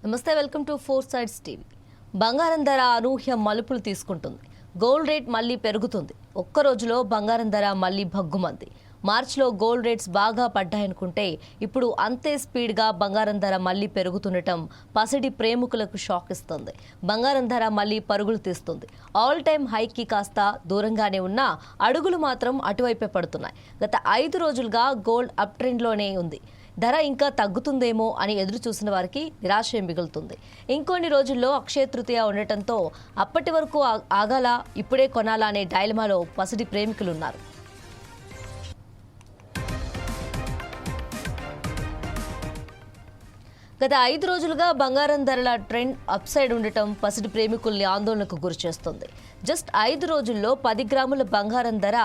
నమస్తే, welcome to four sides TV. బంగారం ధర అనూహ్య మలుపులు తీసుకుంటుంది. గోల్డ్ రేట్ మళ్ళీ పెరుగుతుంది. ఒక్క రోజులో బంగారం ధర మళ్ళీ భగ్గుమంది. మార్చిలో గోల్డ్ రేట్స్ బాగా పడ్డాయనుకుంటే ఇప్పుడు అంతే స్పీడ్గా బంగారం ధర మళ్ళీ పెరుగుతుండటం పసిడి ప్రేమికులకు షాక్ ఇస్తుంది. బంగారం ధర మళ్ళీ పరుగులు తీస్తుంది. ఆల్ టైమ్ హైకి కాస్త దూరంగానే ఉన్నా అడుగులు మాత్రం అటువైపే పడుతున్నాయి. గత 5 రోజులుగా గోల్డ్ అప్ ట్రెండ్లోనే ఉంది. ధర ఇంకా తగ్గుతుందేమో అని ఎదురు చూసిన వారికి నిరాశ మిగులుతుంది. ఇంకొన్ని రోజుల్లో అక్షయ తృతీయ ఉండటంతో అప్పటి వరకు ఆగాల, ఇప్పుడే కొనాలా అనే డైలమాలో పసిడి ప్రేమికులున్నారు. గత 5 రోజులుగా బంగారం ధరల ట్రెండ్ అప్ సైడ్ ఉండటం పసిడి ప్రేమికుల్ని ఆందోళనకు గురిచేస్తుంది. జస్ట్ 5 రోజుల్లో 10 గ్రాముల బంగారం ధర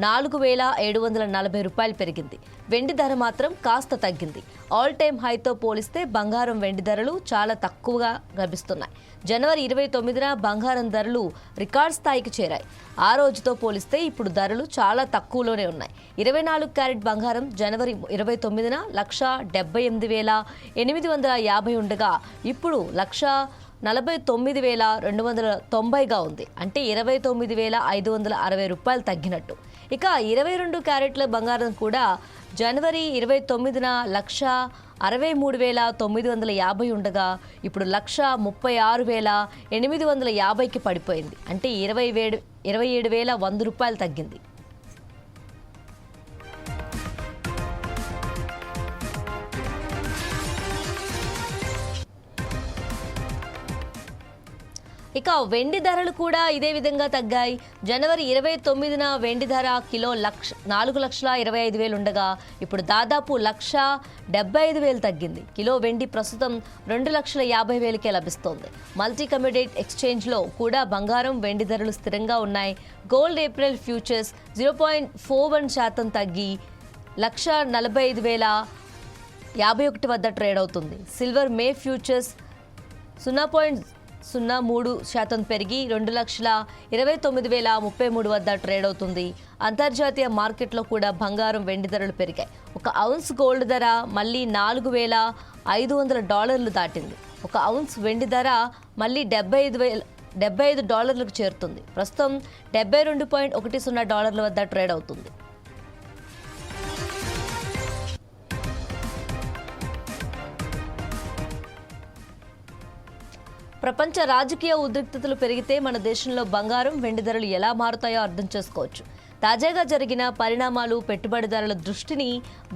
4,740 రూపాయలు పెరిగింది. వెండి ధర మాత్రం కాస్త తగ్గింది. ఆల్ టైమ్ హైతో పోలిస్తే బంగారం వెండి ధరలు చాలా తక్కువగా లభిస్తున్నాయి. జనవరి 29న బంగారం ధరలు రికార్డ్ స్థాయికి చేరాయి. ఆ రోజుతో పోలిస్తే ఇప్పుడు ధరలు చాలా తక్కువలోనే ఉన్నాయి. 24 క్యారెట్ బంగారం జనవరి 29న 1,78,850 ఉండగా ఇప్పుడు 1,49,290గా ఉంది. అంటే 29,560 రూపాయలు తగ్గినట్టు. ఇక 22 క్యారెట్ల బంగారం కూడా జనవరి 29న 1,63,950 ఉండగా ఇప్పుడు 1,36,850కి పడిపోయింది. అంటే 27,100 రూపాయలు తగ్గింది. ఇక వెండి ధరలు కూడా ఇదే విధంగా తగ్గాయి. జనవరి 29న వెండి ధర కిలో 4,25,000 ఉండగా ఇప్పుడు దాదాపు 1,75,000 తగ్గింది. కిలో వెండి ప్రస్తుతం 2,50,000కే లభిస్తోంది. మల్టీ కమోడిటీ ఎక్స్చేంజ్లో కూడా బంగారం వెండి ధరలు స్థిరంగా ఉన్నాయి. గోల్డ్ ఏప్రిల్ ఫ్యూచర్స్ 0.41% తగ్గి 1,45,051 వద్ద ట్రేడ్ అవుతుంది. సిల్వర్ మే ఫ్యూచర్స్ 0.03% పెరిగి 2,29,033 వద్ద ట్రేడ్ అవుతుంది. అంతర్జాతీయ మార్కెట్లో కూడా బంగారం వెండి ధరలు పెరిగాయి. ఒక ఔన్స్ గోల్డ్ ధర మళ్ళీ $4,500 దాటింది. ఒక ఔన్స్ వెండి ధర మళ్ళీ $75 చేరుతుంది. ప్రస్తుతం $72.10 వద్ద ట్రేడ్ అవుతుంది. ప్రపంచ రాజకీయ ఉద్రిక్తతలు పెరిగితే మన దేశంలో బంగారం వెండి ధరలు ఎలా మారుతాయో అర్థం చేసుకోవచ్చు. తాజాగా జరిగిన పరిణామాలు పెట్టుబడిదారుల దృష్టిని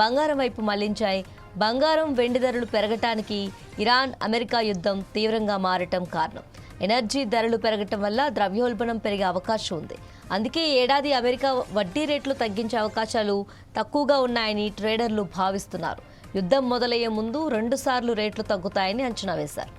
బంగారం వైపు మళ్లించాయి. బంగారం వెండి ధరలు పెరగటానికి ఇరాన్ అమెరికా యుద్ధం తీవ్రంగా మారటం కారణం. ఎనర్జీ ధరలు పెరగటం వల్ల ద్రవ్యోల్బణం పెరిగే అవకాశం ఉంది. అందుకే ఈ ఏడాది అమెరికా వడ్డీ రేట్లు తగ్గించే అవకాశాలు తక్కువగా ఉన్నాయని ట్రేడర్లు భావిస్తున్నారు. యుద్ధం మొదలయ్యే ముందు 2 సార్లు రేట్లు తగ్గుతాయని అంచనా వేశారు.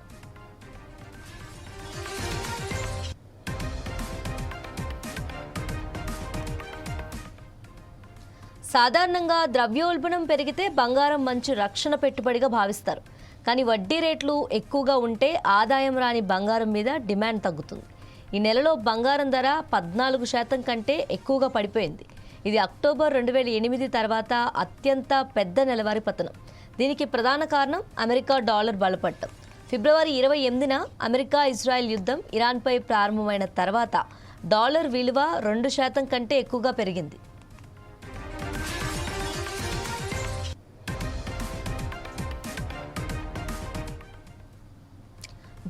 సాధారణంగా ద్రవ్యోల్బణం పెరిగితే బంగారం మంచి రక్షణ పెట్టుబడిగా భావిస్తారు. కానీ వడ్డీ రేట్లు ఎక్కువగా ఉంటే ఆదాయం రాని బంగారం మీద డిమాండ్ తగ్గుతుంది. ఈ నెలలో బంగారం ధర 14% కంటే ఎక్కువగా పడిపోయింది. ఇది అక్టోబర్ 2008 తర్వాత అత్యంత పెద్ద నెలవారీ పతనం. దీనికి ప్రధాన కారణం అమెరికా డాలర్ బలపడటం. ఫిబ్రవరి 28న అమెరికా ఇజ్రాయెల్ యుద్ధం ఇరాన్పై ప్రారంభమైన తర్వాత డాలర్ విలువ 2% కంటే ఎక్కువగా పెరిగింది.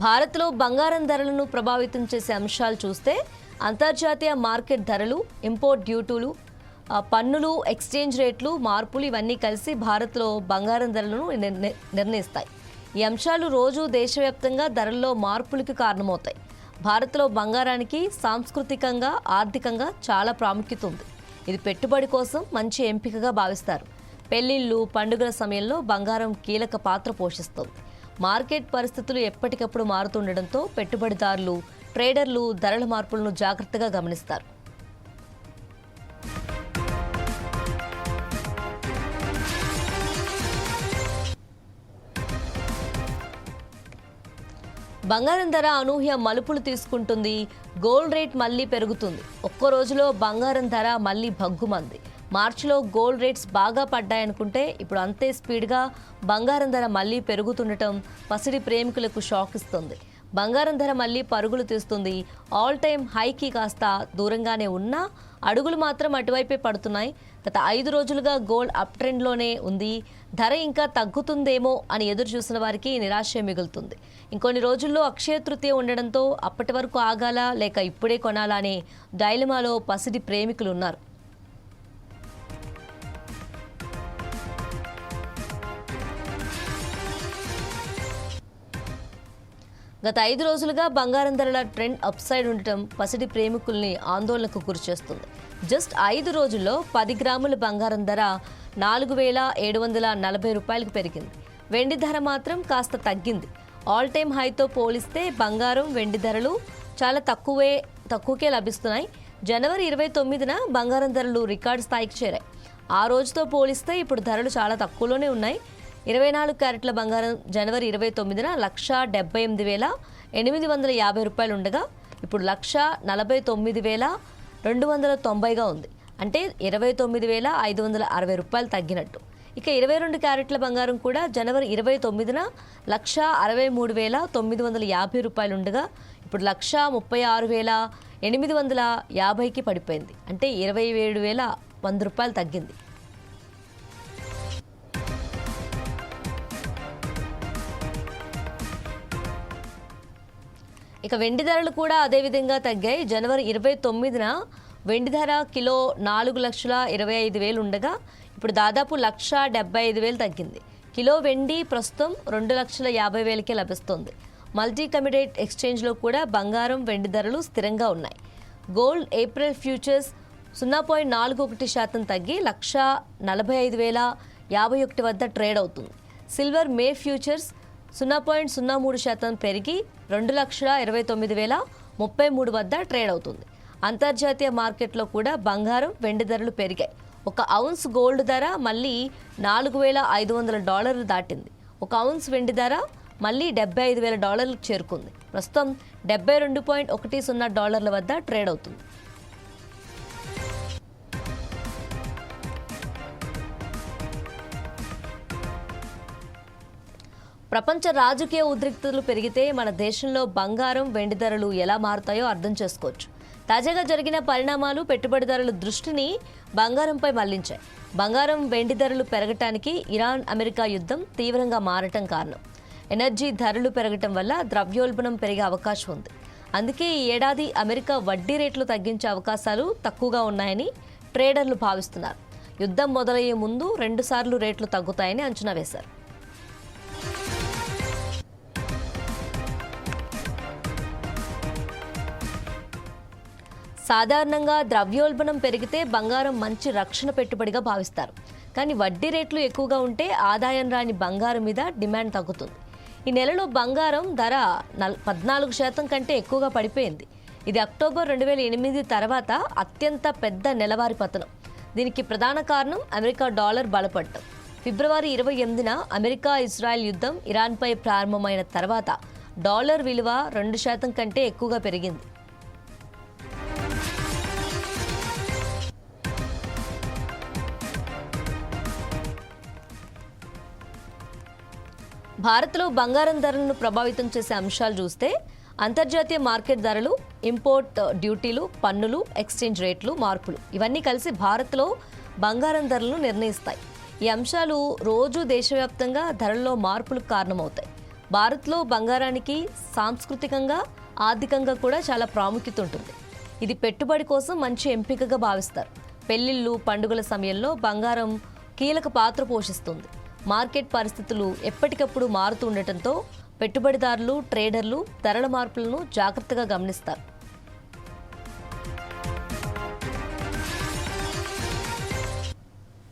భారత్లో బంగారం ధరలను ప్రభావితం చేసే అంశాలు చూస్తే అంతర్జాతీయ మార్కెట్ ధరలు, ఇంపోర్ట్ డ్యూటీలు, పన్నులు, ఎక్స్చేంజ్ రేట్లు మార్పులు ఇవన్నీ కలిసి భారత్లో బంగారం ధరలను నిర్ణయిస్తాయి. ఈ అంశాలు రోజు దేశవ్యాప్తంగా ధరల్లో మార్పులకు కారణమవుతాయి. భారత్లో బంగారానికి సాంస్కృతికంగా, ఆర్థికంగా చాలా ప్రాముఖ్యత ఉంది. ఇది పెట్టుబడి కోసం మంచి ఎంపికగా భావిస్తారు. పెళ్లిళ్ళు, పండుగల సమయంలో బంగారం కీలక పాత్ర పోషిస్తుంది. మార్కెట్ పరిస్థితులు ఎప్పటికప్పుడు మారుతుండటంతో పెట్టుబడిదారులు, ట్రేడర్లు ధరల మార్పులను జాగ్రత్తగా గమనిస్తారు. బంగారం ధర అనూహ్య మలుపులు తీసుకుంటుంది. గోల్డ్ రేట్ మళ్లీ పెరుగుతుంది. ఒక్క రోజులో బంగారం ధర మళ్లీ భగ్గుమంది. మార్చిలో గోల్డ్ రేట్స్ బాగా పడ్డాయనుకుంటే ఇప్పుడు అంతే స్పీడ్గా బంగారం ధర మళ్ళీ పెరుగుతుండటం పసిడి ప్రేమికులకు షాక్ ఇస్తుంది. బంగారం ధర మళ్ళీ పరుగులు తీస్తుంది. ఆల్ టైమ్ హైకి కాస్త దూరంగానే ఉన్నా అడుగులు మాత్రం అటువైపే పడుతున్నాయి. గత 5 రోజులుగా గోల్డ్ అప్ ట్రెండ్లోనే ఉంది. ధర ఇంకా తగ్గుతుందేమో అని ఎదురు చూసిన వారికి నిరాశ మిగులుతుంది. ఇంకొన్ని రోజుల్లో అక్షయ తృతీయ ఉండడంతో అప్పటి వరకు ఆగాలా లేక ఇప్పుడే కొనాలా అనే డైలమాలో పసిడి ప్రేమికులు ఉన్నారు. గత 5 రోజులుగా బంగారం ధరల ట్రెండ్ అప్ సైడ్ ఉండటం పసిడి ప్రేమికుల్ని ఆందోళనకు గురిచేస్తుంది. జస్ట్ 5 రోజుల్లో 10 గ్రాముల బంగారం ధర 4,740 రూపాయలకు పెరిగింది. వెండి ధర మాత్రం కాస్త తగ్గింది. ఆల్ టైమ్ హైతో పోలిస్తే బంగారం, వెండి ధరలు చాలా తక్కువకే లభిస్తున్నాయి. జనవరి 29న బంగారం ధరలు రికార్డు స్థాయికి చేరాయి. ఆ రోజుతో పోలిస్తే ఇప్పుడు ధరలు చాలా తక్కువలోనే ఉన్నాయి. 24 క్యారెట్ల బంగారం జనవరి 29న 1,78,850 రూపాయలు ఉండగా ఇప్పుడు 1,49,290గా ఉంది. అంటే 29,560 రూపాయలు తగ్గినట్టు. ఇక 22 క్యారెట్ల బంగారం కూడా జనవరి 29న 1,63,950 రూపాయలు ఉండగా ఇప్పుడు 1,36,850కి పడిపోయింది. అంటే 27,100 రూపాయలు తగ్గింది. ఇక వెండి ధరలు కూడా అదేవిధంగా తగ్గాయి. జనవరి 29న వెండి ధర కిలో 4,25,000 ఉండగా ఇప్పుడు దాదాపు 1,75,000 తగ్గింది. కిలో వెండి ప్రస్తుతం 2,50,000కే లభిస్తోంది. మల్టీ కమోడిటీ ఎక్స్చేంజ్లో కూడా బంగారం, వెండి ధరలు స్థిరంగా ఉన్నాయి. గోల్డ్ ఏప్రిల్ ఫ్యూచర్స్ 0.41% తగ్గి 1,45,051 వద్ద ట్రేడ్ అవుతుంది. సిల్వర్ మే ఫ్యూచర్స్ 0.03% పెరిగి 2,29,033 వద్ద ట్రేడ్ అవుతుంది. అంతర్జాతీయ మార్కెట్లో కూడా బంగారం, వెండి ధరలు పెరిగాయి. ఒక ఔన్స్ గోల్డ్ ధర మళ్ళీ $4,500 దాటింది. ఒక ఔన్స్ వెండి ధర మళ్ళీ $75,000 చేరుకుంది. ప్రస్తుతం $72.10 వద్ద ట్రేడ్ అవుతుంది. ప్రపంచ రాజకీయ ఉద్రిక్తతలు పెరిగితే మన దేశంలో బంగారం, వెండి ధరలు ఎలా మారుతాయో అర్థం చేసుకోవచ్చు. తాజాగా జరిగిన పరిణామాలు పెట్టుబడిదారుల దృష్టిని బంగారంపై మళ్లించాయి. బంగారం, వెండి ధరలు పెరగటానికి ఇరాన్, అమెరికా యుద్ధం తీవ్రంగా మారటం కారణం. ఎనర్జీ ధరలు పెరగటం వల్ల ద్రవ్యోల్బణం పెరిగే అవకాశం ఉంది. అందుకే ఈ ఏడాది అమెరికా వడ్డీ రేట్లు తగ్గించే అవకాశాలు తక్కువగా ఉన్నాయని ట్రేడర్లు భావిస్తున్నారు. యుద్ధం మొదలయ్యే ముందు 2 సార్లు రేట్లు తగ్గుతాయని అంచనా వేశారు. సాధారణంగా ద్రవ్యోల్బణం పెరిగితే బంగారం మంచి రక్షణ పెట్టుబడిగా భావిస్తారు. కానీ వడ్డీ రేట్లు ఎక్కువగా ఉంటే ఆదాయం రాని బంగారం మీద డిమాండ్ తగ్గుతుంది. ఈ నెలలో బంగారం ధర 14% కంటే ఎక్కువగా పడిపోయింది. ఇది అక్టోబర్ 2008 తర్వాత అత్యంత పెద్ద నెలవారీ పతనం. దీనికి ప్రధాన కారణం అమెరికా డాలర్ బలపడటం. ఫిబ్రవరి 28న అమెరికా ఇజ్రాయెల్ యుద్ధం ఇరాన్పై ప్రారంభమైన తర్వాత డాలర్ విలువ 2% కంటే ఎక్కువగా పెరిగింది. భారత్లో బంగారం ధరలను ప్రభావితం చేసే అంశాలు చూస్తే అంతర్జాతీయ మార్కెట్ ధరలు, ఇంపోర్ట్ డ్యూటీలు, పన్నులు, ఎక్స్చేంజ్ రేట్లు మార్పులు ఇవన్నీ కలిసి భారత్లో బంగారం ధరలను నిర్ణయిస్తాయి. ఈ అంశాలు రోజు దేశవ్యాప్తంగా ధరల్లో మార్పులకు కారణమవుతాయి. భారత్లో బంగారానికి సాంస్కృతికంగా, ఆర్థికంగా కూడా చాలా ప్రాముఖ్యత ఉంటుంది. ఇది పెట్టుబడి కోసం మంచి ఎంపికగా భావిస్తారు. పెళ్లిళ్ళు, పండుగల సమయంలో బంగారం కీలక పాత్ర పోషిస్తుంది. మార్కెట్ పరిస్థితులు ఎప్పటికప్పుడు మారుతూ ఉండటంతో పెట్టుబడిదారులు, ట్రేడర్లు ధరల మార్పులను జాగ్రత్తగా గమనిస్తారు.